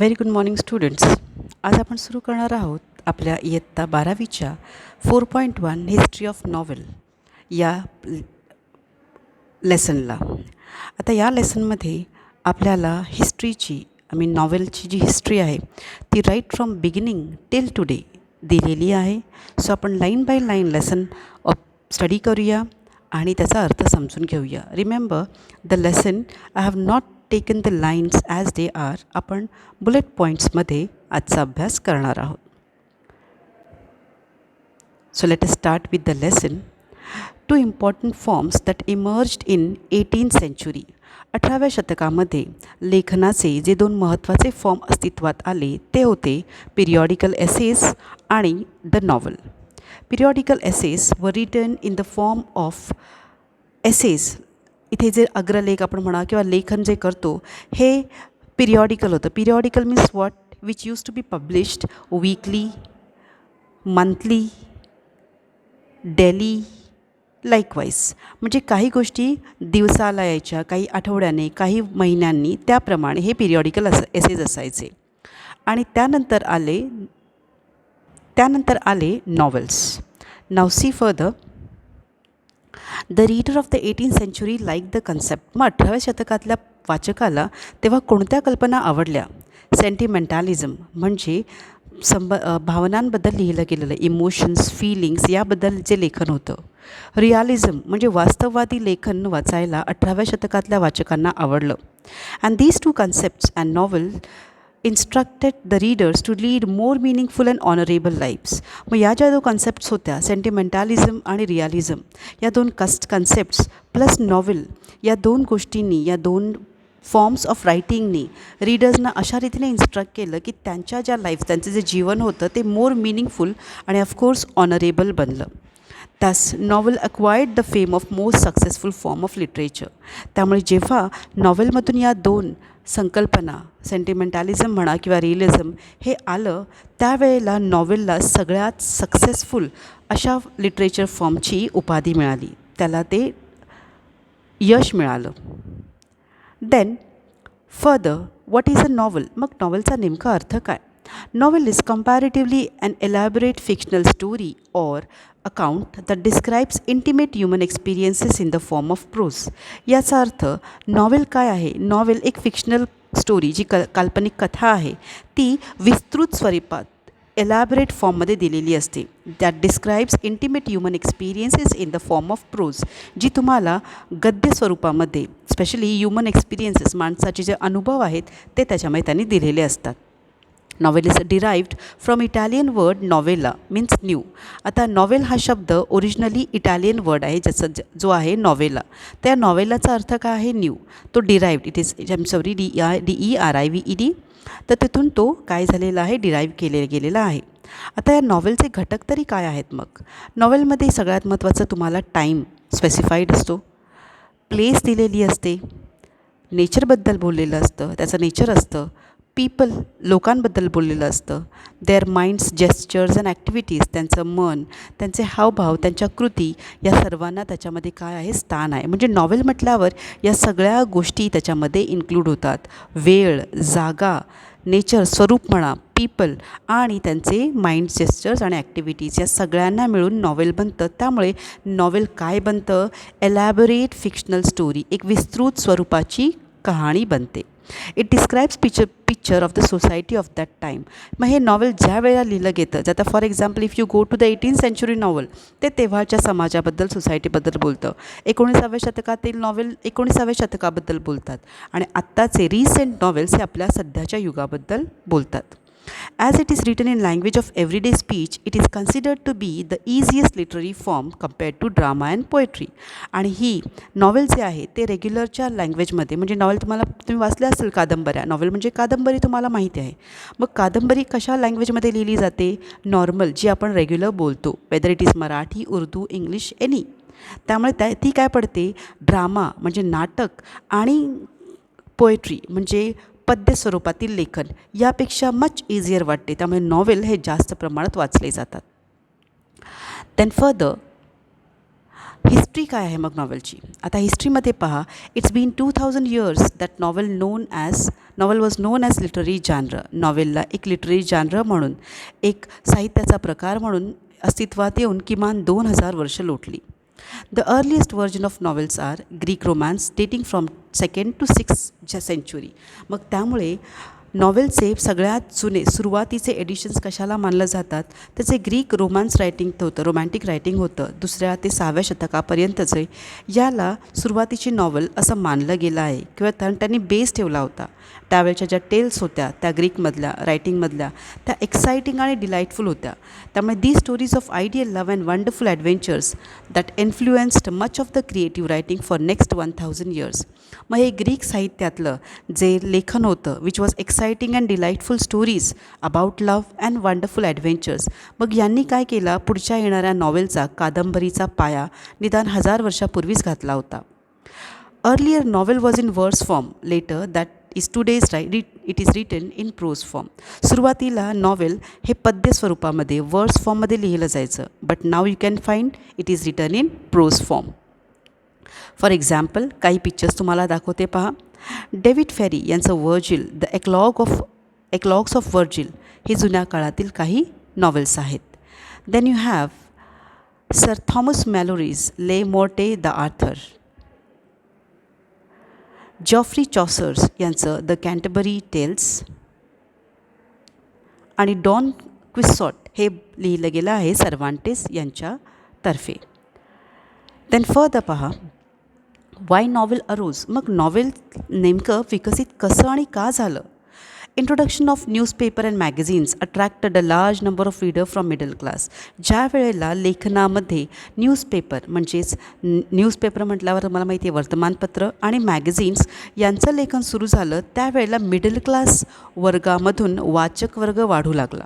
Very good morning students. आज आपण सुरू करणार आहोत आपल्या इयत्ता 12वीच्या 4.1 हिस्ट्री ऑफ नॉवेल या लेसनला. आता या लेसनमध्ये आपल्याला हिस्ट्रीची नॉवेलची जी हिस्ट्री आहे ती right from beginning till today दिलेली आहे. सो आपण line by line lesson study करूया आणि त्याचा अर्थ समजून घेऊया. Remember the lesson I have not taken the lines as they are. आपण बुलेट पॉईंट्समध्ये आजचा अभ्यास करणार आहोत. So let us start with the lesson. Two important forms that emerged in 18th century. 18व्या शतकामध्ये लेखनाचे जे दोन महत्त्वाचे फॉर्म अस्तित्वात आले ते होते पिरियॉडिकल एसेस आणि the novel. Periodical essays were written in the form of essays. इथे जे अग्रलेख आपण म्हणा किंवा लेखन जे करतो हे पिरियॉडिकल होतं. Periodical means what which used to be published weekly, monthly, daily, likewise. म्हणजे काही गोष्टी दिवसाला यायच्या, काही आठवड्याने, काही महिन्यांनी, त्याप्रमाणे हे पिरियॉडिकल एसेज असायचे. आणि त्यानंतर आले novels. Now see further. The reader of the 18th century like the concept. मग 18व्या शतकातल्या वाचकाला तेव्हा कोणत्या कल्पना आवडल्या? सेंटिमेंटॅलिझम म्हणजे भावनांबद्दल लिहिलं गेलेलं, इमोशन्स, फीलिंग्स याबद्दल जे लेखन होतं. रियालिझम म्हणजे वास्तववादी लेखन वाचायला 18व्या शतकातल्या वाचकांना आवडलं. And these two concepts and novel instructed the readers to lead more meaningful and honourable lifes. मग या ज्या दोन कन्सेप्ट्स होत्या, सेंटिमेंटॅलिझम आणि रियालिझम, या दोन कन्सेप्ट्स प्लस नॉवेल, या दोन गोष्टींनी, या दोन फॉर्म्स ऑफ रायटिंगनी रीडर्सना अशा रीतीने इन्स्ट्रक्ट केलं की त्यांच्या ज्या लाईफ, त्यांचं जे जीवन होतं ते मोर मिनिंगफुल आणि ऑफकोर्स ऑनरेबल बनलं. Thus, novel acquired the fame of most successful form of literature. त्यामुळे जेव्हा नॉवेलमधून या दोन संकल्पना, सेंटिमेंटॅलिझम म्हणा किंवा रिअलिझम, हे आलं त्यावेळेला नॉवेलला सगळ्यात सक्सेसफुल अशा लिटरेचर फॉर्मची उपाधी मिळाली, त्याला ते यश मिळालं. Then further, what is a novel? मग नॉवेलचा नेमका अर्थ काय? Novel is comparatively an elaborate fictional story or account that describes intimate human experiences in the form of prose. याचा अर्थ नॉवेल काय आहे? नॉवेल एक फिक्शनल स्टोरी, जी काल्पनिक कथा आहे, ती विस्तृत स्वरूपात एलॅबरेट फॉर्ममध्ये दिलेली असते. That describes intimate human experiences in the form of prose. जी तुम्हाला गद्य स्वरूपामध्ये स्पेशली ह्युमन एक्सपिरियन्सेस, माणसाचे जे अनुभव आहेत ते त्याच्यामध्ये त्यांनी दिलेले असतात. Novel is derived from Italian word novella means new. आता नॉवेल हा शब्द ओरिजिनली इटालियन वर्ड आहे ज्याचा जो आहे नॉवेला. त्या नॉवेलाचा अर्थ काय आहे? न्यू. तो डिराइव्ड, इट इज DERIVED. तर तिथून तो काय झालेला आहे? डिराईव्ह गेलेला आहे. आता या नॉवेलचे घटक तरी काय आहेत? मग नॉवेलमध्ये सगळ्यात महत्त्वाचं तुम्हाला टाईम स्पेसिफाईड असतो, प्लेस दिलेली असते, नेचरबद्दल बोललेलं असतं, त्याचं नेचर असतं, पीपल लोकांबद्दल बोललेलं असतं, their minds, gestures and activities, त्यांचं मन, त्यांचे हावभाव, त्यांच्या कृती, या सर्वांना त्याच्यामध्ये काय आहे? स्थान आहे. म्हणजे नॉवेल म्हटल्यावर या सगळ्या गोष्टी त्याच्यामध्ये इन्क्लूड होतात. वेळ, जागा, नेचर, स्वरूप म्हणा, पीपल आणि त्यांचे माइंड, जेस्चर्स आणि ॲक्टिव्हिटीज, या सगळ्यांना मिळून नॉवेल बनतं. त्यामुळे नॉवेल काय बनतं? एलॅबोरेट फिक्शनल स्टोरी, एक विस्तृत स्वरूपाची कहाणी बनते. It describes picture of the society of that time. मग हे नॉवेल ज्या वेळेला लिहिलं गेलं, आता for example if you go to the 18th century novel, ते तेव्हाच्या समाजाबद्दल, सोसायटीबद्दल बोलतं. 19व्या शतकातील नॉवेल 19व्या शतकाबद्दल बोलतात आणि आत्ताचे रिसेंट नॉवेल्स हे आपल्या सध्याच्या युगाबद्दल बोलतात. As it is written in language of everyday speech, it is considered to be the easiest literary form compared to drama and poetry. आणि ही नॉवेल जे आहे ते रेग्युलरच्या लँग्वेजमध्ये, म्हणजे नॉवेल तुम्ही वाचल्या असेल कादंबऱ्या, नॉवेल म्हणजे कादंबरी तुम्हाला माहिती आहे. मग कादंबरी कशा लँग्वेजमध्ये लिहिली जाते? नॉर्मल, जी आपण रेग्युलर बोलतो, whether it is Marathi, Urdu, English, any. त्यामुळे ती काय पडते? ड्रामा म्हणजे नाटक आणि पोएट्री म्हणजे पद्य स्वरूपातील लेखन यापेक्षा मच इझियर वाटते. त्यामुळे नॉवेल हे जास्त प्रमाणात वाचले जातात. देन फर्दर, हिस्ट्री काय आहे मग नॉवेलची? आता हिस्ट्रीमध्ये पहा, it's been 2000 years that novel was known as literary genre. नॉवेलला एक लिटररी जानर म्हणून, एक साहित्याचा प्रकार म्हणून अस्तित्वात येऊन किमान 2000 वर्ष लोटली. The earliest version of novels are Greek romance dating from 2nd to 6th century. मग त्यामुळे नॉवेलचे सगळ्यात जुने सुरुवातीचे एडिशन्स कशाला मानलं जातात? त्याचे ग्रीक रोमान्स रायटिंग होतं, रोमॅन्टिक रायटिंग होतं 2ऱ्या ते 6व्या शतकापर्यंतचे. याला सुरुवातीची नॉवल असं मानलं गेलं आहे किंवा त्यांनी बेस ठेवला होता. त्यावेळच्या ज्या टेल्स होत्या त्या ग्रीकमधल्या रायटिंगमधल्या त्या एक्साइटिंग आणि डिलाइटफुल होत्या. त्यामुळे the stories of ideal love and wonderful adventures that influenced much of the creative writing for next 1000 years. मग हे ग्रीक साहित्यातलं जे लेखन होतं which was exciting and delightful stories about love and wonderful adventures. मग यांनी काय केलं? पुढच्या येणाऱ्या नॉवेलचा, कादंबरीचा पाया निदान 1000 वर्षापूर्वीच घातला होता. Earlier novel was in verse form, later that is today's it is written in prose form. सुरुवातीला नॉवेल हे पद्य स्वरूपामध्ये वर्स फॉर्ममध्ये लिहिलं जायचं, but now you can find it is written in prose form. For example, काही pictures तुम्हाला दाखवते पहा. डेव्हिड फेरी यांचं Virgil, the eclogues of Virgil हे जुन्या काळातील काही नॉवेल्स आहेत. Then you have sir Thomas Malory's le morte the Arthur. Geoffrey चॉसर्स यांचं द कॅन्टरबरी टेल्स आणि डॉन क्विक्सॉट हे लिहिलं गेलं आहे सर्वांटेस यांच्यातर्फे. देन फर्दर पहा, वाय नॉवेल अरोज. मग नॉवेल नेमकं विकसित कसं आणि का झालं? Introduction of newspaper and magazines attracted a large number of reader from middle class. ज्या वेळेला लेखनामध्ये न्यूजपेपर म्हणजेच न्यूजपेपर म्हटल्यावर मला माहिती आहे वर्तमानपत्र आणि मॅगझिन्स यांचं लेखन सुरू झालं, त्यावेळेला मिडल क्लास वर्गामधून वाचक वर्ग वाढू लागला.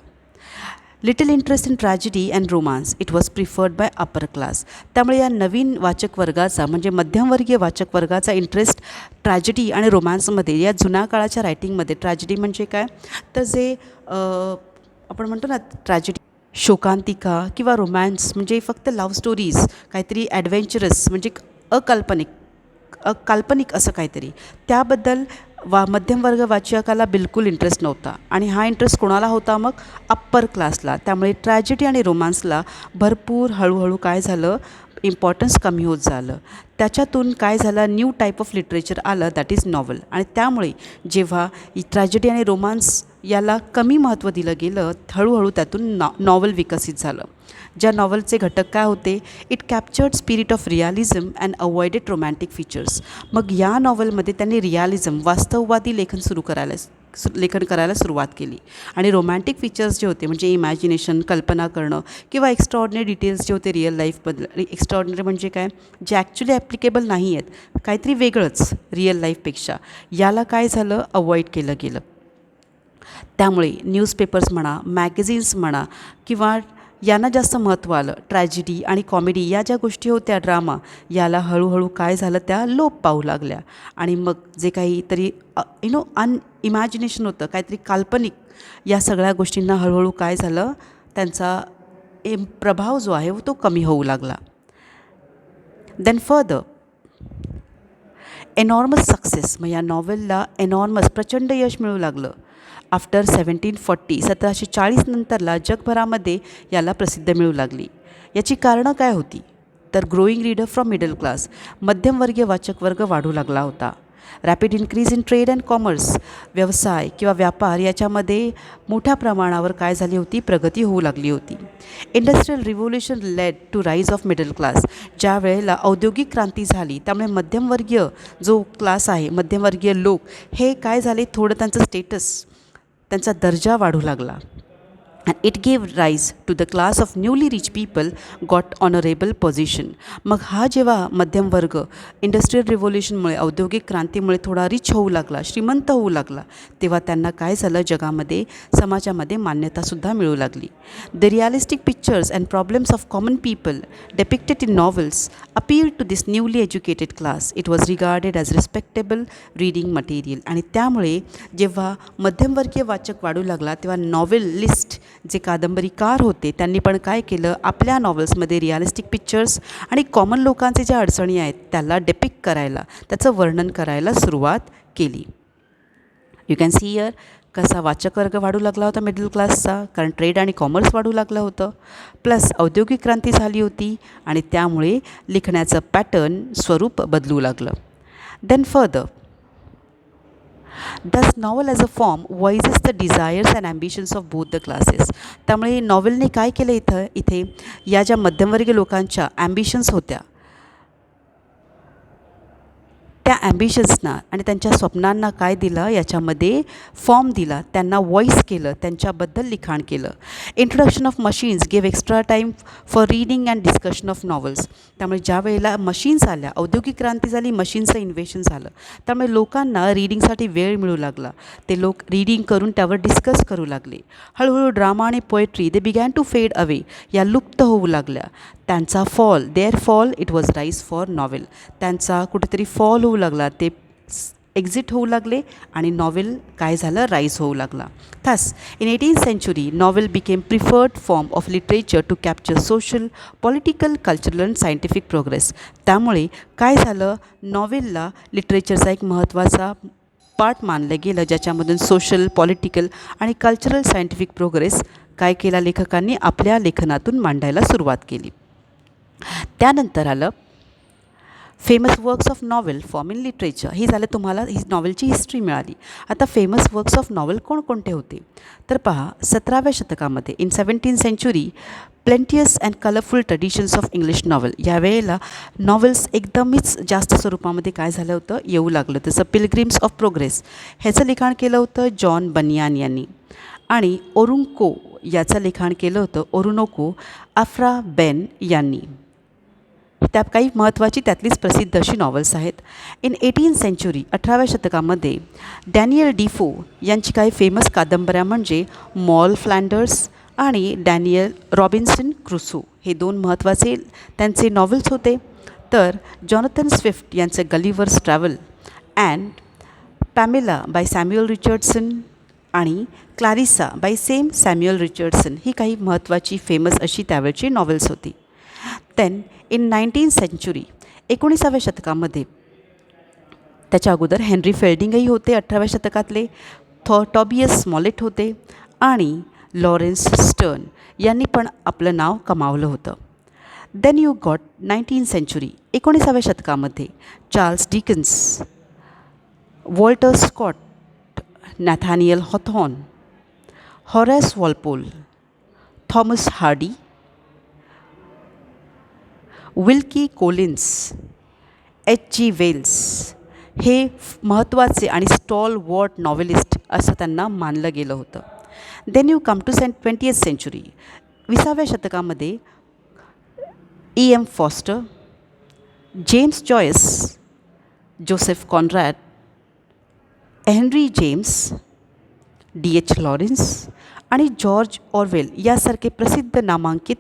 Little interest in tragedy and romance it was preferred bye upper class. त्यामुळे या नवीन वाचक वर्गाचा म्हणजे मध्यमवर्गीय वाचक वर्गाचा इंटरेस्ट ट्रॅजेडी आणि रोमॅन्समध्ये, या जुन्या काळाच्या रायटिंगमध्ये. ट्रॅजेडी म्हणजे काय? तर जे आपण म्हणतो ना ट्रॅजेडी, शोकांतिका किंवा रोमॅन्स म्हणजे फक्त लव्ह स्टोरीज, काहीतरी ॲडव्हेंचरस म्हणजे काल्पनिक असं काहीतरी, त्याबद्दल मध्यमवर्ग वाचकाला बिलकुल इंटरेस्ट नव्हता. आणि हा इंटरेस्ट कोणाला होता? मग अप्पर क्लासला. त्यामुळे ट्रॅजेडी आणि रोमान्सला भरपूर हळूहळू काय झालं? इम्पॉर्टन्स कमी होत झालं. त्याच्यातून काय झालं? न्यू टाईप ऑफ लिटरेचर आलं, दॅट इज नॉवल. आणि त्यामुळे जेव्हा ट्रॅजेडी आणि रोमान्स याला कमी महत्त्व दिलं गेलं, हळूहळू त्यातून नॉवल विकसित झालं. ज्या नॉवलचे घटक काय होते? It captured spirit of realism and avoided romantic features. मग या नॉवलमध्ये त्यांनी रियालिझम, वास्तववादी लेखन करायला सुरुवात केली. आणि रोमॅन्टिक फीचर्स जे होते म्हणजे इमॅजिनेशन, कल्पना करणं किंवा एक्स्ट्रॉर्डिनरी डिटेल्स जे होते रिअल लाईफबद्दल. एक्स्ट्रॉर्डिनरी म्हणजे काय? जे ॲक्च्युली ॲप्लिकेबल नाही आहेत, काहीतरी वेगळंच रिअल लाईफपेक्षा, याला काय झालं? अवॉइड केलं गेलं. त्यामुळे न्यूजपेपर्स म्हणा, मॅगझिन्स म्हणा किंवा यांना जास्त महत्त्व आलं. ट्रॅजेडी आणि कॉमेडी या ज्या गोष्टी होत्या, ड्रामा, याला हळूहळू काय झालं? त्या लोप पाहू लागल्या. आणि मग जे काहीतरी इमॅजिनेशन होतं, काहीतरी काल्पनिक, या सगळ्या गोष्टींना हळूहळू काय झालं? त्यांचा प्रभाव जो आहे तो कमी होऊ लागला. Then further enormous success. मग या नॉवेलला प्रचंड यश मिळू लागलं. आफ्टर 1740 नंतरला जगभरामध्ये याला प्रसिद्धी मिळू लागली. याची कारणं काय होती? तर growing reader from middle class, मध्यमवर्गीय वाचक वर्ग वाढू लागला होता. Rapid increase in trade and commerce, व्यवसाय किंवा व्यापार याच्यामध्ये मोठ्या प्रमाणावर काय झाली होती? प्रगती होऊ लागली होती. Industrial revolution led to rise of middle class. ज्या वेळेला औद्योगिक क्रांती झाली, त्यामुळे मध्यमवर्गीय जो क्लास आहे, मध्यमवर्गीय लोक हे काय झाले? थोडं त्यांचं स्टेटस, त्यांचा दर्जा वाढू लागला. And it gave rise to the class of newly rich people got honourable position. मग हा जेव्हा मध्यम वर्ग इंडस्ट्रियल रिव्होल्युशनमुळे, औद्योगिक क्रांतीमुळे थोडा रिच होऊ लागला, श्रीमंत होऊ लागला, तेव्हा त्यांना काय झालं? जगामध्ये, समाजामध्ये मान्यतासुद्धा मिळू लागली. The realistic pictures and problems of common people depicted in novels appeal to this newly educated class. It was regarded as respectable reading material. आणि त्यामुळे जेव्हा मध्यमवर्गीय वाचक वाढू लागला, तेव्हा नॉव्हेलिस्ट जे कादंबरीकार होते त्यांनी पण काय केलं, आपल्या नॉवेल्समध्ये रिअलिस्टिक पिक्चर्स आणि कॉमन लोकांचे ज्या अडचणी आहेत त्याला डेपिक्ट करायला, त्याचं वर्णन करायला सुरुवात केली. यू कॅन सी हिअर कसा वाचक वर्ग वाढू लागला होता मिडल क्लासचा, कारण ट्रेड आणि कॉमर्स वाढू लागलं होतं. प्लस औद्योगिक क्रांती झाली होती आणि त्यामुळे लिखण्याचं पॅटर्न स्वरूप बदलू लागलं. देन फर्दर, दस novel as a form voices the desires and ambitions of both the classes. त्यामुळे नॉवेलने काय केलं इथे या ज्या मध्यमवर्गीय लोकांच्या ॲम्बिशन्स होत्या, त्या ॲम्बिशन्सना आणि त्यांच्या स्वप्नांना काय दिलं, याच्यामध्ये फॉर्म दिला, त्यांना व्हॉईस केलं, त्यांच्याबद्दल लिखाण केलं. Introduction of machines give extra time for reading and discussion of novels. त्यामुळे ज्या वेळेला मशीन्स आल्या, औद्योगिक क्रांती झाली, मशीन्सचं इन्व्हेशन झालं, त्यामुळे लोकांना रीडिंगसाठी वेळ मिळू लागला. ते लोक रीडिंग करून त्यावर डिस्कस करू लागले. हळूहळू ड्रामा आणि poetry they began to fade away, या लुप्त होऊ लागल्या. त्यांचा fall, their fall it was rise for novel. त्यांचा कुठेतरी फॉल होऊ लागला, ते एक्झिट होऊ लागले आणि नॉवेल काय झालं, राईज होऊ लागला. Thus in 18th century novel became preferred form of literature to capture social, political, cultural and scientific progress. त्यामुळे काय झालं, नॉवेलला लिटरेचरचा एक महत्त्वाचा पार्ट मानलं गेलं, ज्याच्यामधून सोशल, पॉलिटिकल आणि कल्चरल सायंटिफिक प्रोग्रेस काय केला, लेखकांनी आपल्या लेखनातून मांडायला सुरुवात केली. त्यानंतर आलं famous works of novel form in literature. ही झालं तुम्हाला ही नॉवेलची हिस्ट्री मिळाली. आता फेमस वर्क्स ऑफ नॉवेल कोणकोणते होते तर पहा, 17व्या शतकामध्ये in 17th century plenteous and colourful traditions of English novel. यावेळेला नॉवेल्स एकदमच जास्त स्वरूपामध्ये काय झालं होतं, येऊ लागलं. तसं पिलग्रिम्स ऑफ प्रोग्रेस ह्याचं लिखाण केलं होतं जॉन बनियान यांनी, आणि ओरुंको याचं लिखाण केलं होतं ओरुनोको अफ्रा बेन यांनी. त्या काही महत्त्वाची त्यातलीच प्रसिद्ध अशी नॉवेल्स आहेत. इन 18th century 18व्या शतकामध्ये डॅनियल डिफो यांची काही फेमस कादंबऱ्या म्हणजे मॉल फ्लँडर्स आणि डॅनियल रॉबिन्सन क्रुसो, हे दोन महत्त्वाचे त्यांचे नॉवेल्स होते. तर जॉनथन स्विफ्ट यांचं Gulliver's travel and Pamela by Samuel Richardson आणि Clarissa by same Samuel Richardson ही काही महत्त्वाची फेमस अशी त्यावेळची नॉवेल्स होती. देन इन 19th century 19व्या शतकामध्ये, त्याच्या अगोदर हेनरी फेल्डिंगही होते 18व्या शतकातले, टॉबियस स्मॉलेट होते आणि लॉरेन्स स्टर्न यांनी पण आपलं नाव कमावलं होतं. Then you got 19th century 19व्या शतकामध्ये Charles Dickens, Walter Scott, Nathaniel Hawthorne, Horace Walpole, Thomas Hardy, Wilkie Collins, H.G. Wells हे महत्त्वाचे आणि स्टॉल वॉर्ड नॉवेलिस्ट असं त्यांना मानलं गेलं होतं. Then you come to 20th century 20व्या शतकामध्ये E.M. Forster, James Joyce, Joseph Conrad, Henry James, D.H. Lawrence आणि जॉर्ज ऑरवेल यासारखे प्रसिद्ध नामांकित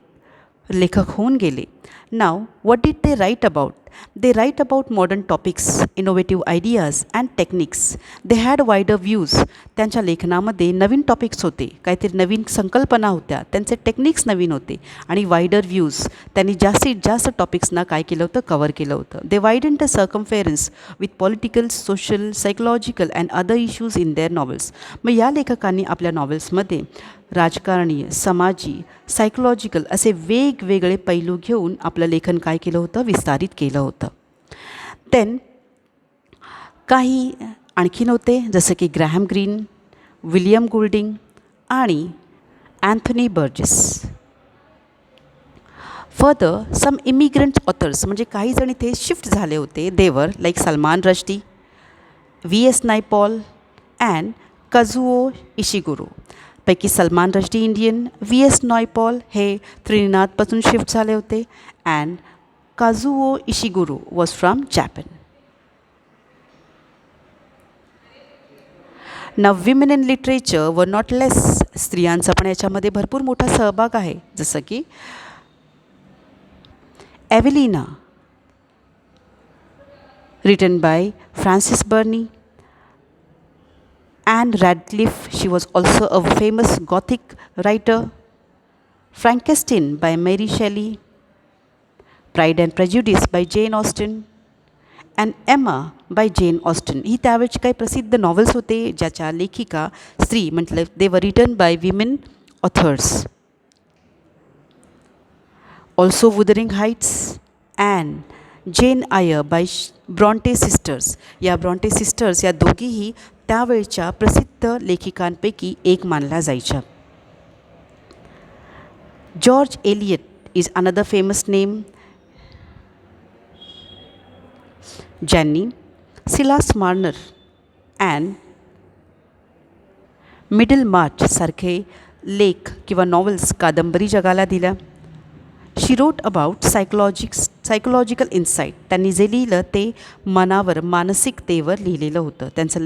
लेखक होऊन गेले. Now what did they write about? They write about modern topics, innovative ideas and techniques. They had wider views. त्यांच्या लेखनामध्ये नवीन topics होते, काहीतरी नवीन संकल्पना होत्या, त्यांचे टेक्निक्स नवीन होते आणि वायडर व्ह्यूज. त्यांनी जास्तीत जास्त टॉपिक्सना काय केलं होतं, कवर केलं होतं. They widen the circumference with political, social, psychological and other issues in their novels. मग या लेखकांनी आपल्या नॉवेल्समध्ये राजकारणी, समाजी, सायकोलॉजिकल असे वेगवेगळे पैलू घेऊन आपलं लेखन काय केलं होतं, विस्तारित केलं होतं. देन काही आणखीन होते जसं की ग्रॅहम ग्रीन, विलियम गोल्डिंग आणि Anthony Burgess. Further some immigrant authors म्हणजे काही जण इथे शिफ्ट झाले होते, they were like Salman Rushdie, V.S. Naipaul and Kazuo Ishiguro. पैकी सलमान रश्दी इंडियन, V.S. नायपॉल हे त्रिनिदादपासून शिफ्ट झाले होते and Kazuo Ishiguro was from Japan. Now women in literature were not less. स्त्रियांचा पण याच्यामध्ये भरपूर मोठा सहभाग आहे, जसं की Evelina written by Frances Burney Anne Radcliffe, she was also a famous Gothic writer. Frankenstein by Mary Shelley. Pride and Prejudice by Jane Austen. And Emma by Jane Austen. ही त्यावेळची काही प्रसिद्ध नॉव्हेल्स होते ज्याच्या लेखिका स्त्री म्हटलं they were written by women authors. Also Wuthering Heights and Jane Eyre by Bronte sisters. या ब्रॉन्टे सिस्टर्स या दोघीही त्यावेळच्या प्रसिद्ध लेखिकांपैकी एक मानल्या जायच्या. George Eliot is another famous name, ज्यांनी Silas Marner and Middlemarch सारखे लेख किंवा नॉव्हेल्स कादंबरी जगाला दिल्या. She wrote about psychological insight. त्यांनी जे लिहिलं ते मनावर मानसिकतेवर लिहिलेलं होतं. त्यांचं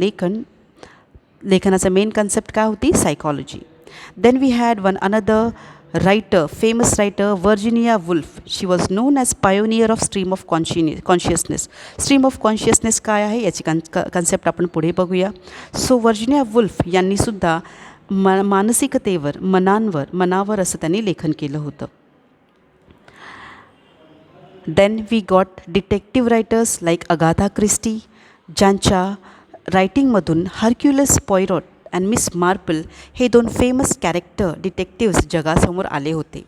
लेखनाचं मेन कन्सेप्ट काय होती? Psychology. Then we had one another writer, famous writer Virginia Woolf. She was known as pioneer of stream of consciousness. Stream of consciousness काय आहे याची कन्सेप्ट आपण पुढे बघूया. सो वर्जिनिया वुल्फ यांनी सुद्धा मानसिकतेवर मनावर असं त्यांनी लेखन केलं होतं. Then we got detective writers like Agatha Christie, ज्यांच्या रायटिंगमधून Hercules Poirot and Miss Marple हे दोन फेमस कॅरेक्टर डिटेक्टिव्स जगासमोर आले होते.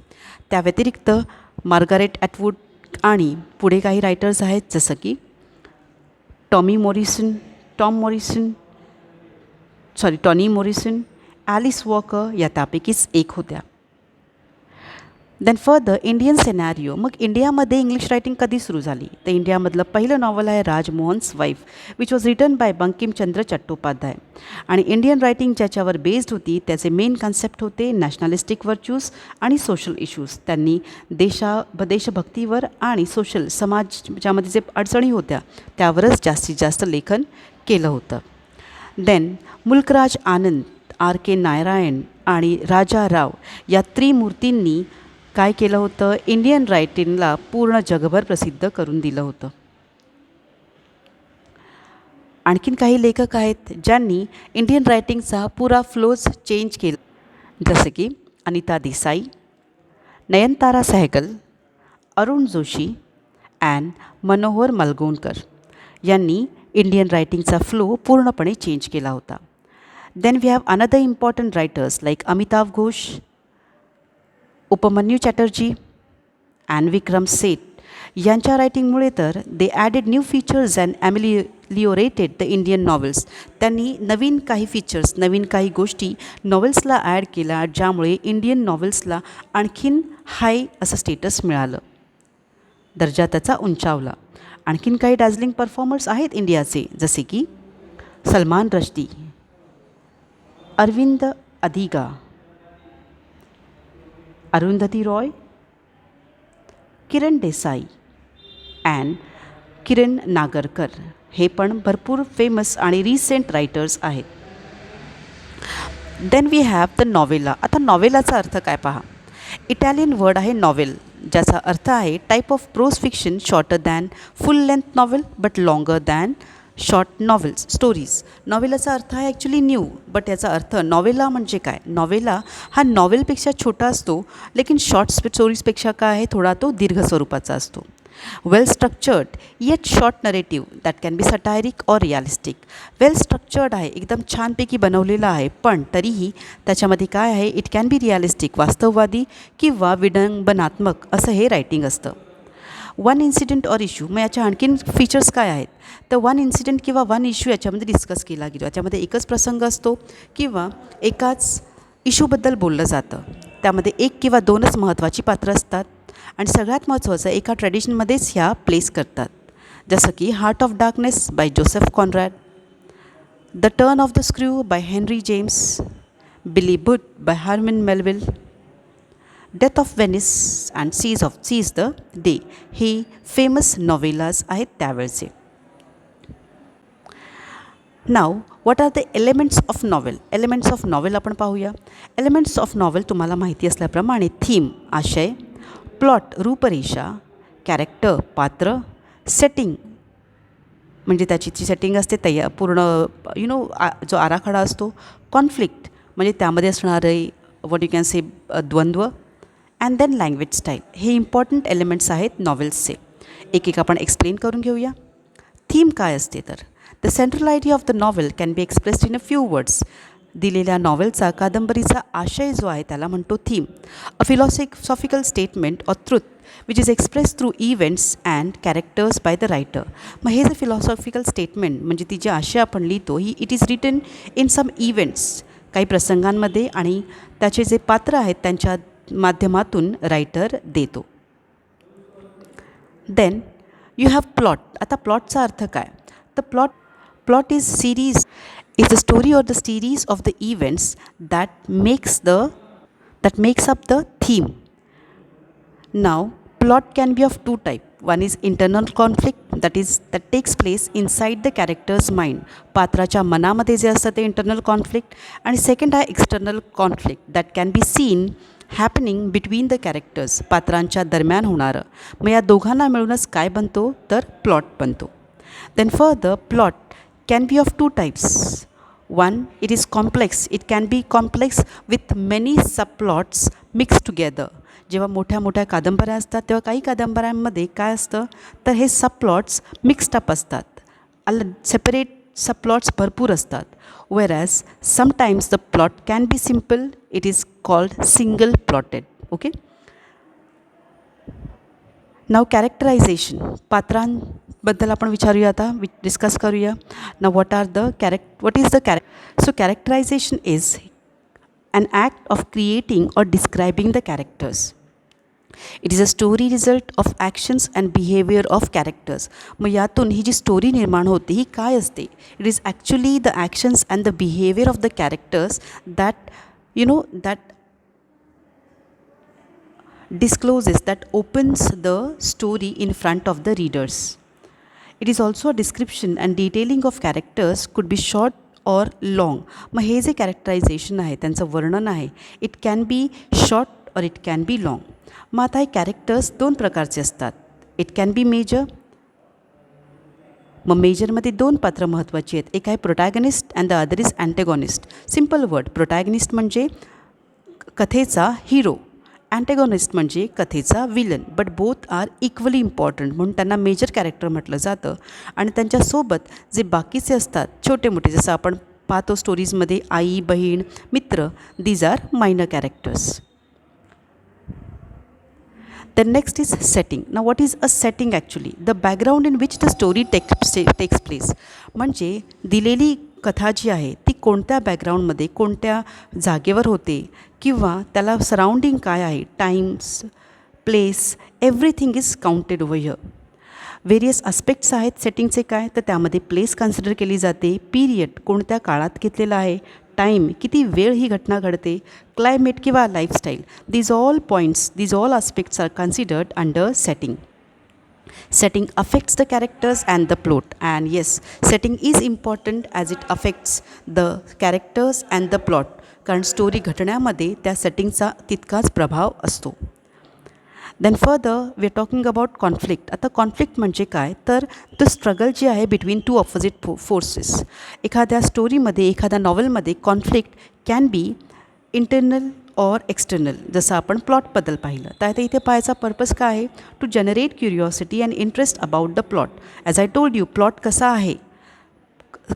त्या व्यतिरिक्त मार्गारेट ॲटवूड आणि पुढे काही रायटर्स आहेत जसं की टॉनी मॉरिसन, ॲलिस वॉकर या त्यापैकीच एक होत्या. Then further Indian scenario. मग इंडियामध्ये इंग्लिश रायटिंग कधी सुरू झाली? तर इंडियामधलं पहिलं नॉवल आहे Rajmohan's wife, which was written bye Bankimchandra Chattopadhyay. आणि इंडियन रायटिंग ज्याच्यावर बेस्ड होती त्याचे मेन कन्सेप्ट होते नॅशनलिस्टिक व्हर्च्यूज आणि सोशल इश्यूज. त्यांनी देशभक्तीवर आणि सोशल समाजामध्ये जे अडचणी होत्या त्यावरच जास्तीत जास्त लेखन केलं होतं. देन मुल्कराज आनंद, R.K. नारायण आणि राजा राव या त्रिमूर्तींनी काय केलं होतं? इंडियन रायटिंगला पूर्ण जगभर प्रसिद्ध करून दिलं होतं. आणखीन काही लेखक आहेत ज्यांनी इंडियन रायटिंगचा पुरा फ्लोज चेंज केला, जसं की अनिता देसाई, नयनतारा सहगल, अरुण जोशी अँड मनोहर मालगोणकर यांनी इंडियन रायटिंगचा फ्लो पूर्णपणे चेंज केला होता. Then we have another important writers like Amitav Ghosh, Upamanyu Chatterjee and Vikram Seth. यांच्या रायटिंगमुळे तर they added new features and ameliorated the Indian novels. त्यांनी नवीन काही फीचर्स, नवीन काही गोष्टी नॉवेल्सला ॲड केल्या, ज्यामुळे इंडियन नॉवेल्सला आणखीन हाय असं स्टेटस मिळालं, दर्जा त्याचा उंचावला. आणखीन काही डॅझलिंग परफॉर्मर्स आहेत इंडियाचे, जसे की सलमान रश्दी, अरविंद अधिगा, अरुंधती रॉय, किरण देसाई अँड किरण नागरकर. हे पण भरपूर फेमस आणि रिसेंट रायटर्स आहेत. Then we have the novella. आता नॉवेलाचा अर्थ काय पहा. इटालियन वर्ड आहे नॉवेल, ज्याचा अर्थ आहे type of prose fiction shorter than full length novel but longer than short novels stories. नॉवेलाचा अर्थ आहे ॲक्च्युली न्यू, बट याचा अर्थ नॉवेला म्हणजे काय? नॉवेला हा नॉवेलपेक्षा छोटा असतो, लेकिन शॉर्ट स्टोरीजपेक्षा काय आहे, थोडा तो दीर्घ स्वरूपाचा असतो. Well structured yet short narrative that can be satiric or realistic. Well structured आहे, एकदम छानपैकी बनवलेलं आहे, पण तरीही त्याच्यामध्ये काय आहे, इट कॅन बी रिअलिस्टिक, वास्तववादी किंवा विडंबनात्मक असं हे रायटिंग असतं. One incident or issue. मग याच्या आणखीन फीचर्स काय आहेत? तर वन इन्सिडेंट किंवा वन इश्यू याच्यामध्ये डिस्कस केला गेलो. याच्यामध्ये एकच प्रसंग असतो किंवा एकाच इश्यूबद्दल बोललं जातं. त्यामध्ये एक किंवा दोनच महत्त्वाची पात्रं असतात आणि सगळ्यात महत्त्वाचं एका ट्रेडिशनमध्येच ह्या प्लेस करतात, जसं की heart of darkness by Joseph Conrad, the turn of the screw by Henry James, Billy Budd by Herman Melville, death of Venice and seize the day. हे फेमस नॉवेलाज आहेत त्यावेळचे. Now what are the elements of novel. Elements of novel आपण पाहूया. Elements of novel तुम्हाला माहिती असल्याप्रमाणे theme आशय, plot रूपरेषा, कॅरेक्टर पात्र, सेटिंग म्हणजे त्याची जी सेटिंग असते तयार पूर्ण जो आराखडा असतो. कॉन्फ्लिक्ट म्हणजे त्यामध्ये असणारे व्हॉट यू कॅन से द्वंद्व. And then language style. हे इम्पॉर्टंट एलिमेंट्स आहेत नॉवेल्सचे. एक आपण एक्सप्लेन करून घेऊया. थीम काय असते तर the central idea of the novel can be expressed in a few words. दिलेल्या नॉवेलचा कादंबरीचा आशय जो आहे त्याला म्हणतो theme. A philosophical statement or truth which is express through events and characters by the writer. मग हे जे फिलॉसॉफिकल स्टेटमेंट म्हणजे ती जी आशय आपण लिहितो ही it is written in some events, काही प्रसंगांमध्ये, आणि त्याचे जे पात्र आहेत त्यांच्या माध्यमातून रायटर देतो. Then you have plot. आता प्लॉटचा अर्थ काय तर plot is series is the story or the series of the events that makes up the theme. Now plot can be of two types. One is internal conflict that takes place inside the character's mind. पात्राच्या मनामध्ये जे असतं ते internal conflict. आणि second आहे external conflict that can be seen happening between the characters. पात्रांच्या दरम्यान होणारं. मग या दोघांना मिळूनच काय बनतो तर प्लॉट बनतो. Then further plot can be of two types. One, it is complex. It can be complex with many subplots mixed together. जेव्हा मोठ्या मोठ्या कादंबऱ्या असतात तेव्हा काही कादंबऱ्यांमध्ये काय असतं तर हे सबप्लॉट्स मिक्स्ड अप असतात. सेपरेट सबप्लॉट्स भरपूर असतात. whereas sometimes the plot can be simple. It is called single plotted. Okay. Now characterization. पात्रांबद्दल आपण विचारूया आता, डिस्कस करूया. Now what is the so characterization is an act of creating or describing the characters. It is a story result of actions and behavior of characters. मग यातून ही जी story निर्माण होते ही काय असते. It is actually the actions and the behaviour of the characters that discloses, that opens the story in front of the readers. It is also a description and detailing of characters, could be short or long. मग हे जे characterisation आहे त्यांचं वर्णन आहे it can be short और it can be long. मग आता हे कॅरेक्टर्स दोन प्रकारचे असतात. It can be major. मग मेजरमध्ये दोन पात्र महत्त्वाची आहेत. एक आहे protagonist and the other is antagonist. Simple word. Protagonist म्हणजे कथेचा हिरो, अँटेगॉनिस्ट म्हणजे कथेचा villain. But both are equally important म्हणून त्यांना मेजर कॅरेक्टर म्हटलं जातं. आणि त्यांच्यासोबत जे बाकीचे असतात छोटे मोठे, जसं आपण पाहतो स्टोरीजमध्ये आई, बहीण, मित्र, these are minor characters. The next is setting. Now what is a setting actually? The background in which the story takes place. म्हणजे दिलेली कथा जी आहे ती कोणत्या बॅकग्राऊंडमध्ये कोणत्या जागेवर होते किंवा त्याला सराउंडिंग काय आहे, Times, place, everything is counted over here. Various aspects आहेत सेटिंगचे काय तर त्यामध्ये प्लेस कन्सिडर केली जाते, पीरियड कोणत्या काळात घेतलेला आहे, टाईम किती वेळ ही घटना घडते, क्लायमेट किंवा lifestyle. these all aspects are considered under setting. Setting affects the characters and the plot, and yes, setting is important as it affects the characters and the plot. कारण स्टोरी घटण्यामध्ये त्या सेटिंगचा तितकाच प्रभाव असतो. Then further we are talking about conflict. आता conflict म्हणजे काय तर द स्ट्रगल जी आहे बिटवीन टू ऑपोजिट फोर्सेस. एखाद्या स्टोरीमध्ये एखाद्या नॉवेलमध्ये कॉन्फ्लिक्ट कॅन बी इंटरनल और एक्सटर्नल. जसं आपण प्लॉटबद्दल पाहिलं तर आता इथे पाहायचा पर्पज काय आहे to generate curiosity and interest about the plot. As I told you plot कसा आहे,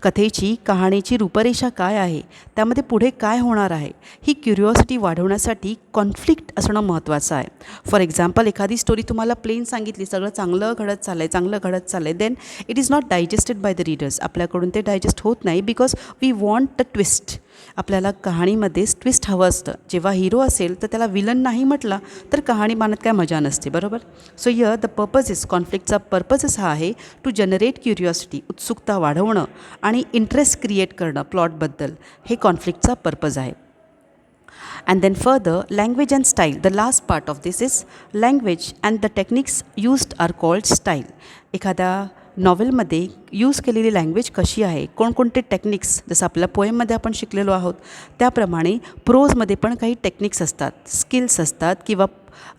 कथेची कहाणीची रूपरेषा काय आहे, त्यामध्ये पुढे काय होणार आहे, ही क्युरिओसिटी वाढवण्यासाठी कॉन्फ्लिक्ट असणं महत्त्वाचं आहे. फॉर एक्झाम्पल एखादी स्टोरी तुम्हाला प्लेन सांगितली, सगळं चांगलं घडत चाललं आहे, then it is not digested by the readers. आपल्याकडून ते डायजेस्ट होत नाही because we want the twist. आपल्याला कहाणीमध्येच ट्विस्ट हवं असतं. जेव्हा हिरो असेल तर त्याला विलन नाही म्हटला तर कहाणी मानत काय मजा नसते, बरोबर. So here the purpose is, कॉन्फ्लिक्टचा पर्पजच हा आहे टू जनरेट क्युरिओसिटी, उत्सुकता वाढवणं आणि इंटरेस्ट क्रिएट करणं प्लॉटबद्दल. हे कॉन्फ्लिक्टचा पर्पज आहे. And then further, language and style. The last part of this is language and the techniques used are called style. एखाद्या नॉवेलमध्ये यूज केलेली लँग्वेज कशी आहे, कोणकोणते टेक्निक्स, जसं आपल्या पोएममध्ये आपण शिकलेलो आहोत त्याप्रमाणे प्रोजमध्ये पण काही टेक्निक्स असतात, स्किल्स असतात किंवा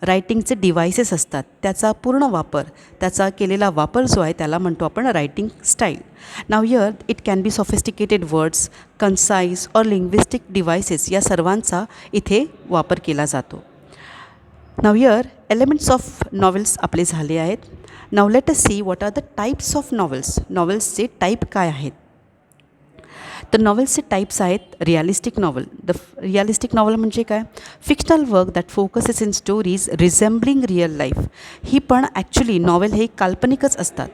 रायटिंगचे डिव्हायसेस असतात, त्याचा पूर्ण वापर, त्याचा केलेला वापर जो आहे त्याला म्हणतो आपण writing style. Now here it can be sophisticated words, concise और लिंग्विस्टिक डिव्हायसेस या सर्वांचा इथे वापर केला जातो. Now here elements of novels आपले झाले आहेत. Now let us see what are the types of novels. नॉवेल्सचे टाईप काय आहेत? तर नॉवेल्सचे टाईप्स आहेत रिअलिस्टिक नॉवल. रिअलिस्टिक नॉवल म्हणजे काय? Fictional work that focuses in stories resembling real life. ही पण ॲक्च्युली नॉवेल हे काल्पनिकच असतात,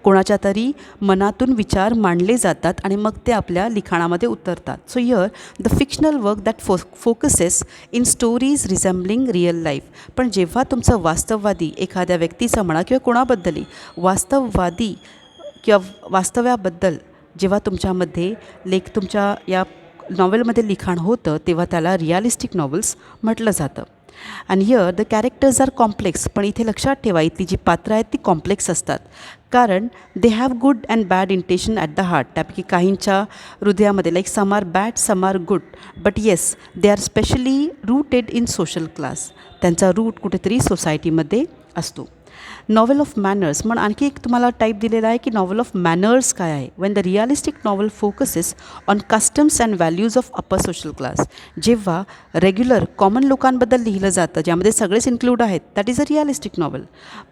कोणाच्या तरी मनातून विचार मांडले जातात आणि मग ते आपल्या लिखाणामध्ये उतरतात. So here the fictional work that focuses in stories resembling real life. पण जेव्हा तुमचं वास्तववादी एखाद्या व्यक्तीचं म्हणा किंवा कोणाबद्दलही वास्तववादी किंवा वास्तव्याबद्दल जेव्हा तुमच्यामध्ये तुमच्या या नॉवेलमध्ये लिखाण होतं तेव्हा त्याला रिअलिस्टिक नॉवेल्स म्हटलं जातं. आणि here the characters are complex. पण इथे लक्षात ठेवा, इथली जी पात्रं आहेत ती कॉम्प्लेक्स असतात, कारण they have good and bad intention at the heart. त्यापैकी काहींच्या हृदयामध्ये like some are bad, some are good, but yes they are specially rooted in social class. त्यांचा रूट कुठेतरी सोसायटीमध्ये असतो. नॉवेल ऑफ मॅनर्स, पण आणखी एक तुम्हाला टाईप दिलेला आहे की नॉवेल ऑफ मॅनर्स काय आहे? Wien the realistic novel focuses on customs and values of upper social class. जेव्हा रेग्युलर कॉमन लोकांबद्दल लिहिलं जातं, ज्यामध्ये सगळेच इन्क्लूड आहेत, that is a realistic novel.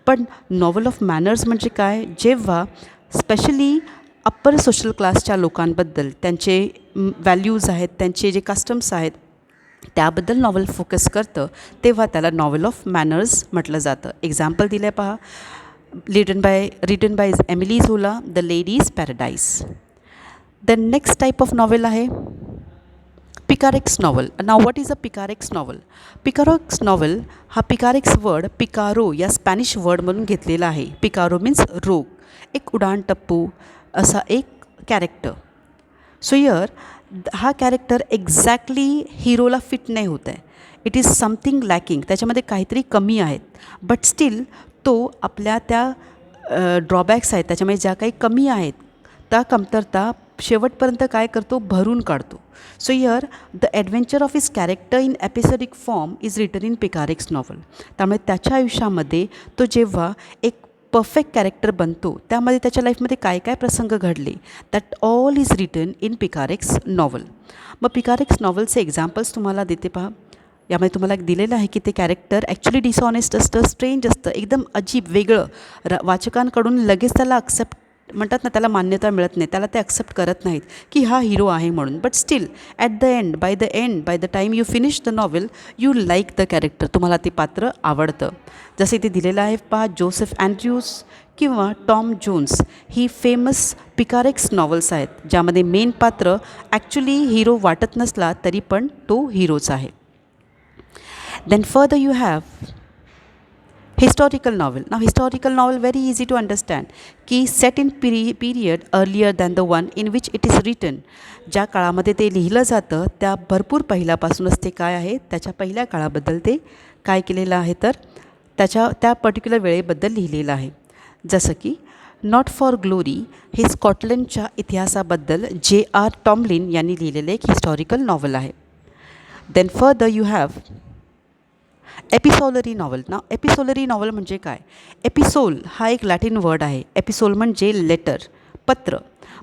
पण नॉवल ऑफ मॅनर्स म्हणजे काय? जेव्हा स्पेशली अप्पर सोशल क्लासच्या लोकांबद्दल त्यांचे व्हॅल्यूज आहेत, त्यांचे जे कस्टम्स आहेत त्याबद्दल नॉवल फोकस करतं, तेव्हा त्याला नॉवल ऑफ मॅनर्स म्हटलं जातं. एक्झाम्पल दिलं आहे पहा. Written by Emily Zola, the ladies paradise. The next type of novel आहे picaresque novel. Now what is a picaresque novel? Picaresque novel हा पिकारेक्स वर्ड पिकारो या स्पॅनिश वर्डमधून घेतलेला आहे. पिकारो मीन्स रोग, एक उडाणटप्पू असा एक कॅरेक्टर. सो हिअर हा कॅरेक्टर एक्झॅक्टली हिरोला फिट नाही होत आहे. इट इज समथिंग लॅकिंग, त्याच्यामध्ये काहीतरी कमी आहेत, बट स्टील तो आपल्या त्या ड्रॉबॅक्स आहेत त्याच्यामध्ये ज्या काही कमी आहेत त्या कमतरता शेवटपर्यंत काय करतो? भरून काढतो. So here the adventure of his character in episodic form is written in picaresque novel. त्यामुळे त्याच्या आयुष्यामध्ये तो जेव्हा एक परफेक्ट कॅरेक्टर बनतो, त्यामध्ये त्याच्या लाईफमध्ये काय काय प्रसंग घडले, that all is written in picaresque novel. मग पिकारेक्स नॉवलचे एक्झाम्पल्स तुम्हाला देते पहा. यामध्ये तुम्हाला एक दिलेलं आहे की ते कॅरेक्टर ॲक्च्युली डिसऑनेस्ट असतं, स्ट्रेंज असतं, एकदम अजीब वेगळं. वाचकांकडून लगेच त्याला ॲक्सेप्ट म्हणतात ना, त्याला मान्यता मिळत नाही, त्याला ते ॲक्सेप्ट करत नाहीत की हा हिरो आहे म्हणून. But still at the end, by the time you finish the novel, you like the character. तुम्हाला ते पात्र आवडतं. जसे इथे दिलेलं आहे पहा, जोसेफ अँड्र्यूज किंवा टॉम जोन्स ही फेमस पिकारेक्स नॉवल्स आहेत, ज्यामध्ये मेन पात्र ॲक्च्युली हिरो वाटत नसला तरी पण तो हिरोच आहे. Then further you have historical novel. Now historical novel very easy to understand की set in period earlier than the one in which it is written. ज्या काळामध्ये ते लिहिलं जातं त्या भरपूर पहिल्यापासूनच ते काय आहे, त्याच्या पहिल्या काळाबद्दल ते काय केलेलं आहे, तर त्या पर्टिक्युलर वेळेबद्दल लिहिलेलं आहे. जसं की नॉट फॉर ग्लोरी हे स्कॉटलंडच्या इतिहासाबद्दल J.R. टॉमलिन यांनी लिहिलेलं एक हिस्टॉरिकल नॉवल आहे. Then further you have epistolary novel. ना एपिसोलरी नॉवल म्हणजे काय? एपिसोल हा एक लॅटिन वर्ड आहे. एपिसोल म्हणजे लेटर, पत्र.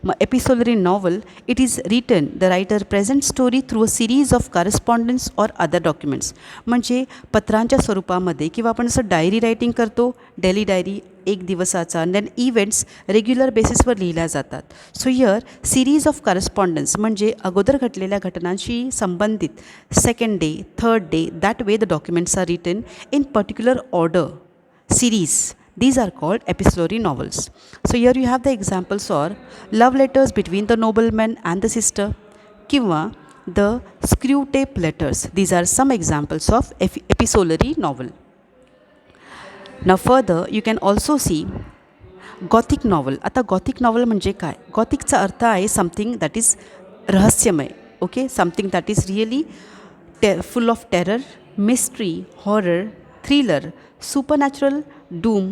मग epistolary novel it is written the writer present story through a series of correspondence or other documents. म्हणजे पत्रांच्या स्वरूपामध्ये किंवा आपण जसं डायरी रायटिंग करतो, डेली डायरी एक दिवसाचा, देन इव्हेंट्स रेग्युलर बेसिसवर लिहिल्या जातात. So here series of correspondence म्हणजे अगोदर घडलेल्या घटनांशी संबंधित second day, third day, that way the documents are written in particular order, series. These are called epistolary novels. So here you have the examples or love letters between the nobleman and the sister, किंवा the screw tape letters. These are some examples of epistolary novel. Now further you can also see Gothic novel. आता Gothic novel म्हणजे काय? Gothicचा अर्थ आहे something that is रहस्यमय. Okay, something that is really full of terror, mystery, horror, thriller, supernatural, doom,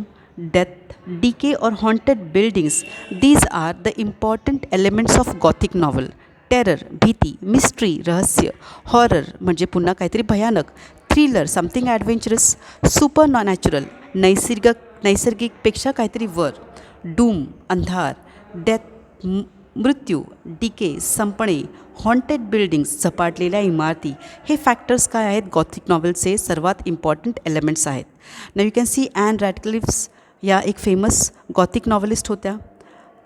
death, decay, or haunted buildings. These are the important elements of Gothic novel. Terror, भीती, mystery, रहस्य, horror म्हणजे पुन्हा काहीतरी भयानक, thriller, something adventurous, supernatural, नैसर्गिकपेक्षा काहीतरी वर, doom, अंधार, डेथ, मृत्यू, डिके, संपणे, हॉन्टेड बिल्डिंग्स, झपाटलेल्या इमारती, हे फॅक्टर्स काय आहेत गॉथिक नॉवेलचे सर्वात इम्पॉर्टंट एलिमेंट्स आहेत. नाव यू कॅन सी ॲन रॅडक्लिफ्स या एक फेमस गॉथिक नॉवलिस्ट होत्या.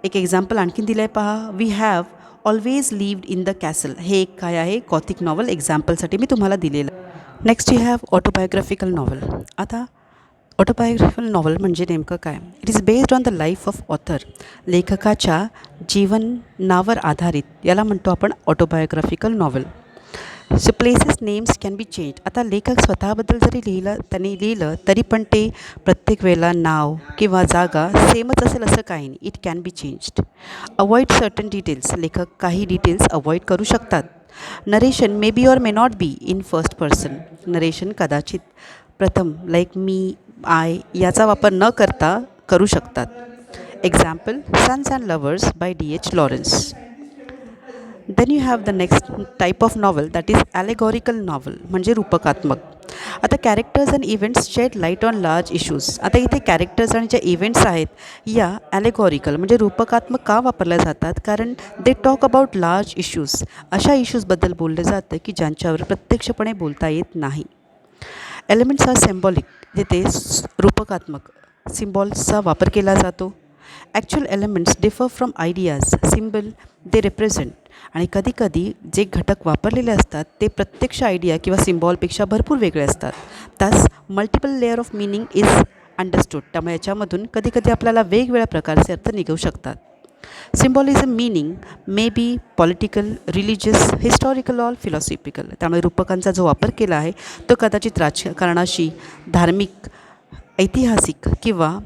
एक एक्झाम्पल आणखीन दिलं आहे पहा, we have always lived in the castle, हे एक काय आहे गॉथिक नॉवल एक्झाम्पलसाठी मी तुम्हाला दिलेलं. Next you have autobiographical novel. आता ऑटोबायोग्राफिकल नॉवल म्हणजे नेमकं काय? It is based on the life of author, लेखकाच्या जीवनावर आधारित याला म्हणतो आपण autobiographical novel. So places names can be change. आता लेखक स्वतःबद्दल जरी त्यांनी लिहिलं तरी पण ते प्रत्येक वेळेला नाव किंवा जागा सेमच असेल असं काही नाही. It can be changed. Avoid certain details, लेखक काही डिटेल्स अवॉइड करू शकतात. Narration may be or may not be in first person, narration कदाचित प्रथम लाईक मी, आय याचा वापर न करता करू शकतात. Example sons and lovers by D.H. Lawrence. Then you have the next type of novel that is allegorical novel म्हणजे रूपकात्मक. आता characters and events shed light on large issues. आता इथे कॅरेक्टर्स आणि ज्या इव्हेंट्स आहेत या ॲलेगॉरिकल म्हणजे रूपकात्मक का वापरल्या जातात? कारण they talk about large issues, अशा इश्यूजबद्दल बोललं जातं की ज्यांच्यावर प्रत्यक्षपणे बोलता येत नाही. एलिमेंट्स आर सिम्बॉलिक, जिथे रूपकात्मक सिम्बॉल्सचा वापर केला जातो. Actual elements differ from ideas, symbol they represent. आणि कधीकधी जे घटक वापरलेले असतात ते प्रत्यक्ष आयडिया किंवा सिम्बॉलपेक्षा भरपूर वेगळे असतात. तास multiple layer of meaning is understood. त्यामुळे याच्यामधून कधीकधी आपल्याला वेगवेगळ्या प्रकारचे अर्थ निघू शकतात. Symbolism meaning may be political, religious, historical or philosophical. त्यामुळे रूपकांचा जो वापर केला आहे तो कदाचित राजकारणाशी, धार्मिक, ऐतिहासिक किंवा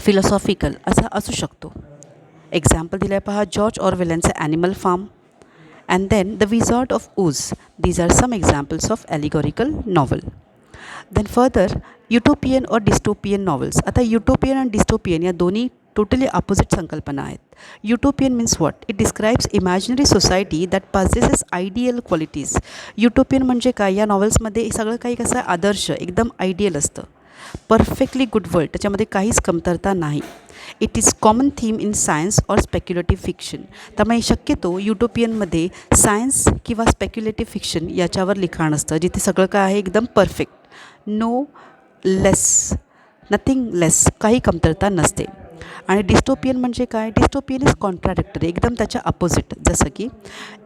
फिलॉसॉफिकल असा असू शकतो. एक्झाम्पल दिलं आहे पहा, जॉर्ज ऑरवेलचं animal farm and then the wizard of Oz. These are some examples of allegorical novel. Then further utopian or dystopian novels. आता युटोपियन आणि डिस्टोपियन या दोन्ही टोटली ऑपोजिट संकल्पना आहेत. Utopian means what? It describes imaginary society that possesses ideal qualities. Utopian म्हणजे काय? या नॉवेल्समध्ये सगळं काही कसं आदर्श एकदम आयडियल असतं. परफेक्टली गुड वर्ल्ड, त्याच्यामध्ये काहीच कमतरता नाही. It is common theme in science or speculative fiction. त्यामुळे शक्यतो युटोपियनमध्ये सायन्स किंवा स्पेक्युलेटिव्ह फिक्शन याच्यावर लिखाण असतं, जिथे सगळं काय आहे एकदम परफेक्ट, नो लेस, नथिंग लेस, काही कमतरता नसते. आणि डिस्टोपियन म्हणजे काय? डिस्टोपियन इज कॉन्ट्राडिक्टरी, एकदम त्याच्या अपोजिट. जसं की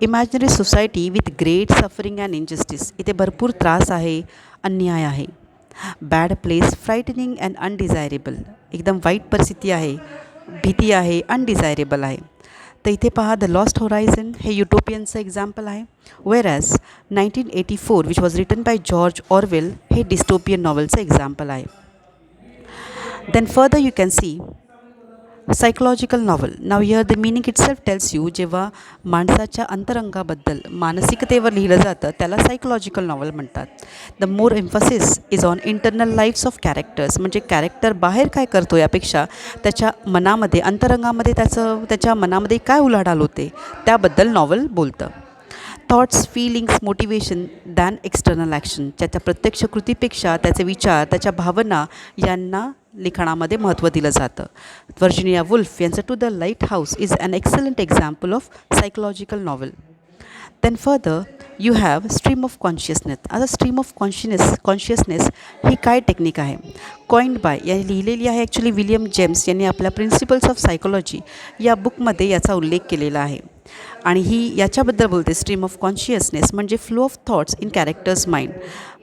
imaginary society with great suffering and injustice. इथे भरपूर त्रास आहे, अन्याय आहे. बॅड प्लेस, फ्रायटनिंग अँड अनडिझायरेबल, एकदम वाईट परिस्थिती आहे, भीती आहे, अनडिझायरेबल आहे. तर इथे पहा द लॉस्ट होरायझन हे युटोपियनचं एक्झाम्पल आहे. Whereas 1984 which was written by George Orwell हे डिस्टोपियन नॉवलचं एक्झाम्पल आहे. Then further you can see psychological novel. Now here the meaning itself tells you. जेव्हा माणसाच्या अंतरंगाबद्दल, मानसिकतेवर लिहिलं जातं त्याला सायकोलॉजिकल नॉवल म्हणतात. The more emphasis is on internal lifes of characters. म्हणजे कॅरेक्टर बाहेर काय करतो यापेक्षा त्याच्या मनामध्ये, अंतरंगामध्ये त्याच्या मनामध्ये काय उलाढाल होते त्याबद्दल नॉवल बोलतं. Thoughts, feelings, motivation than external action. त्याच्या प्रत्यक्ष कृतीपेक्षा त्याचे विचार, त्याच्या भावना यांना लिखाणामध्ये महत्त्व दिलं जातं. व्हर्जिनिया वुल्फ यांचं To the Lighthouse is an excellent example of psychological novel. Then further you have stream of consciousness. आता स्ट्रीम ऑफ कॉन्शियसनेस ही काय टेक्निक आहे? कॉइंड बाय यांनी लिहिलेली आहे ॲक्च्युली विलियम जेम्स यांनी आपल्या प्रिन्सिपल्स ऑफ सायकोलॉजी या बुकमध्ये याचा उल्लेख केलेला आहे. आणि ही याच्याबद्दल बोलते, स्ट्रीम ऑफ कॉन्शियसनेस म्हणजे flow of thoughts in characters mind.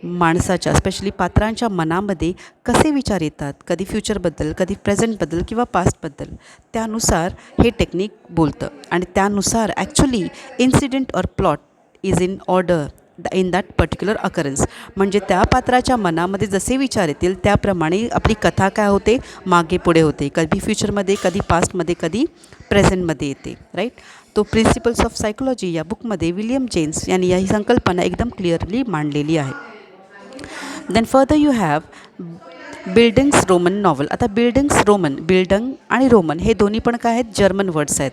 माणसाच्या स्पेशली पात्रांच्या मनामध्ये कसे विचार येतात, कधी फ्युचरबद्दल, कधी प्रेझेंटबद्दल किंवा पास्टबद्दल, त्यानुसार हे टेक्निक बोलतं. आणि त्यानुसार actually incident or plot is in order in that particular occurrence. म्हणजे त्या पात्राच्या मनामध्ये जसे विचार येतील त्याप्रमाणे आपली कथा काय होते, मागे पुढे होते, कधी फ्युचरमध्ये, कधी पास्टमध्ये, कधी प्रेझेंटमध्ये येते. राईट. तो प्रिन्सिपल्स ऑफ सायकोलॉजी या बुकमध्ये विलियम जेम्स यांनी ही संकल्पना एकदम क्लिअरली मांडलेली आहे. Then further you have bildungsroman novel. आता बिल्डिंग्स रोमन, बिल्डंग आणि रोमन हे दोन्ही पण काय आहेत, जर्मन वर्ड्स आहेत.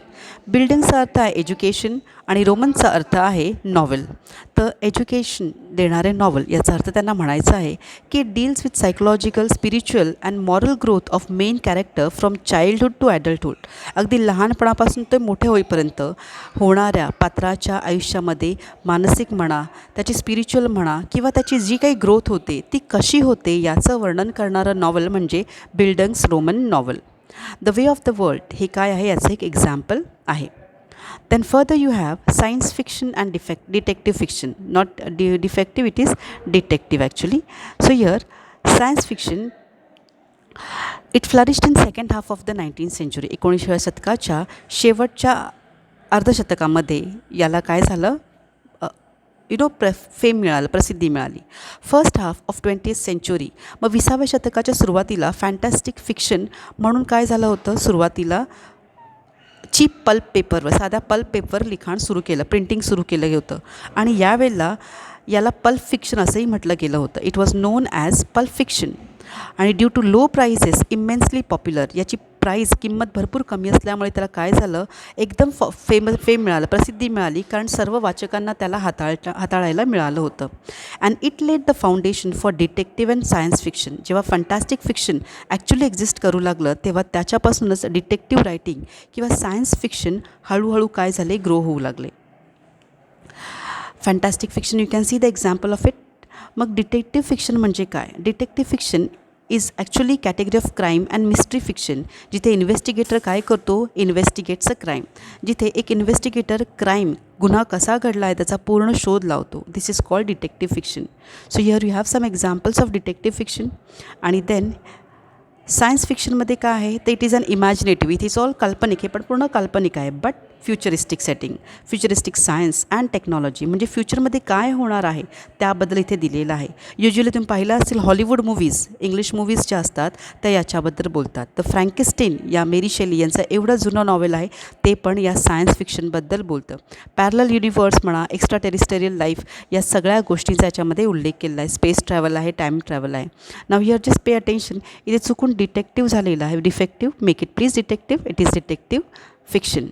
बिल्डिंगचा अर्थ आहे एज्युकेशन आणि रोमनचा अर्थ आहे नॉवल. तर एज्युकेशन देणारे नॉवल याचा अर्थ त्यांना म्हणायचं आहे की deals with psychological, spiritual and moral growth of main character from childhood to adulthood. अगदी लहानपणापासून ते मोठे होईपर्यंत होणाऱ्या पात्राच्या आयुष्यामध्ये मानसिक म्हणा, त्याची स्पिरिच्युअल म्हणा किंवा त्याची जी काही ग्रोथ होते ती कशी होते याचं वर्णन करणारं नॉवल म्हणजे buildings Roman novel. The way of the world हे काय आहे याचं एक एक्झाम्पल आहे. Then further you have science fiction and detective fiction. Not defective, it is detective actually. So here science fiction, it flourished in second half of the 19th century. 19व्या शतकाच्या शेवटच्या अर्धशतकामध्ये याला काय झालं, फेम मिळालं, प्रसिद्धी मिळाली. First half of 20th century, मग 20व्या शतकाच्या सुरुवातीला फॅन्टॅस्टिक फिक्शन म्हणून काय झालं होतं, सुरुवातीला चीप पल्प पेपरवर, साध्या पल्प पेपरवर लिखाण सुरू केलं, प्रिंटिंग सुरू केलं होतं आणि यावेळेला याला पल्प फिक्शन असंही म्हटलं गेलं होतं. It was known as pulp fiction आणि due to low prices immensely popular. याची प्राईस, किंमत भरपूर कमी असल्यामुळे त्याला काय झालं, एकदम फेम मिळालं, प्रसिद्धी मिळाली, कारण सर्व वाचकांना त्याला हाताळायला मिळालं होतं. And it led the foundation for detective and science fiction. जेव्हा फंटास्टिक फिक्शन ॲक्च्युली एक्झिस्ट करू लागलं तेव्हा त्याच्यापासूनच डिटेक्टिव्ह रायटिंग किंवा सायन्स फिक्शन हळूहळू काय झाले, ग्रो होऊ लागले. Fantastic fiction, you can see the example of it. मग डिटेक्टिव्ह फिक्शन म्हणजे काय? Detective fiction is actually category of crime and mystery fiction, जिथे इन्व्हेस्टिगेटर काय करतो, इन्व्हेस्टिगेट्स अ क्राईम. जिथे एक इन्व्हेस्टिगेटर क्राईम, गुन्हा कसा घडला आहे त्याचा पूर्ण शोध लावतो. This is called detective fiction. So here you have some examples of detective fiction. आणि देन सायन्स फिक्शनमध्ये काय आहे, तर it is an imaginative, it is all काल्पनिक, हे पण पूर्ण काल्पनिक आहे, but futuristic setting, futuristic science and technology, म्हणजे फ्युचरमध्ये काय होणार आहे त्याबद्दल इथे दिलेलं आहे. युजली तुम्ही पाहिलं असेल हॉलिवूड मूवीज, इंग्लिश मूवीज ज्या असतात त्या याच्याबद्दल बोलतात. तर फ्रँकेस्टाईन या मेरी शेली यांचं एवढं जुनं नॉवेल आहे, ते पण या सायन्स फिक्शनबद्दल बोलतं. पॅरलल युनिवर्स म्हणा, एक्स्ट्रा टेरिस्टेरियल लाईफ, या सगळ्या गोष्टींचा याच्यामध्ये उल्लेख केला आहे. स्पेस ट्रॅव्हल आहे, टाईम ट्रॅव्हल आहे. Now here just pay attention, इथे चुकून डिटेक्टिव्ह झालेलं आहे, defective, make it please detective, it is detective fiction.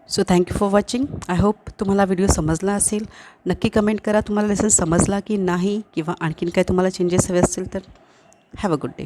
So thank you for watching. I hope तुम्हाला व्हिडिओ समजला असेल. नक्की कमेंट करा तुम्हाला लेसन समजला की नाही, किंवा आणखीन काय तुम्हाला चेंजेस हवे असतील तर. Have a good day.